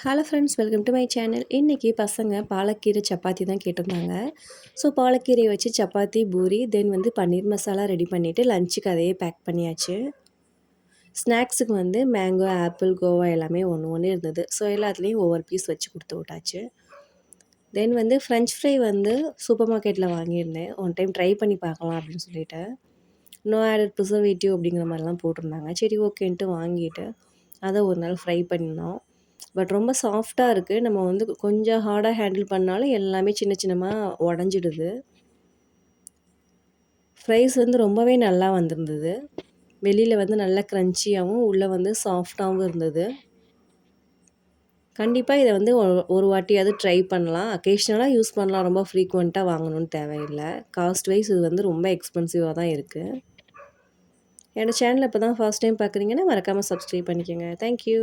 Hello friends, welcome to my channel. இன்றைக்கி பசங்க பாலக்கீரை சப்பாத்தி தான் கேட்டிருந்தாங்க. ஸோ பாலக்கீரையை வச்சு சப்பாத்தி, பூரி, தென் வந்து பன்னீர் மசாலா ரெடி பண்ணிவிட்டு லஞ்சுக்கு அதையே பேக் பண்ணியாச்சு. ஸ்நாக்ஸுக்கு வந்து மேங்கோ, ஆப்பிள், கோவா எல்லாமே ஒன்று ஒன்று இருந்தது. ஸோ எல்லாத்துலேயும் ஒவ்வொரு பீஸ் வச்சு கொடுத்து விட்டாச்சு. தென் வந்து ஃப்ரெஞ்ச் ஃப்ரை வந்து சூப்பர் மார்க்கெட்டில் வாங்கியிருந்தேன். ஒன் டைம் ட்ரை பண்ணி பார்க்கலாம் அப்படின்னு சொல்லிட்டு. நோ ஆடட் ப்ரிசர்வேட்டிவ் அப்படிங்கிற மாதிரிலாம் போட்டிருந்தாங்க. சரி ஓகேன்ட்டு வாங்கிட்டு அதை ஒரு நாள் ஃப்ரை பண்ணினோம். பட் ரொம்ப சாஃப்டாக இருக்குது. நம்ம வந்து கொஞ்சம் ஹார்டாக ஹேண்டில் பண்ணாலும் எல்லாமே சின்ன சின்னமாக உடஞ்சிடுது. ஃப்ரைஸ் வந்து ரொம்பவே நல்லா வந்திருந்தது. வெளியில் வந்து நல்லா க்ரன்ச்சியாகவும் உள்ளே வந்து சாஃப்டாகவும் இருந்தது. கண்டிப்பாக இதை வந்து ஒரு வாட்டியாவது ட்ரை பண்ணலாம். அக்கேஷ்னலாக யூஸ் பண்ணலாம். ரொம்ப ஃப்ரீக்வெண்ட்டாக வாங்கணும்னு தேவையில்லை. காஸ்ட் வைஸ் இது வந்து ரொம்ப எக்ஸ்பென்சிவாக தான் இருக்குது. என்னோடய சேனலை இப்போ தான் ஃபர்ஸ்ட் டைம் பார்க்குறீங்கன்னா மறக்காமல் சப்ஸ்கிரைப் பண்ணிக்கோங்க. தேங்க்யூ.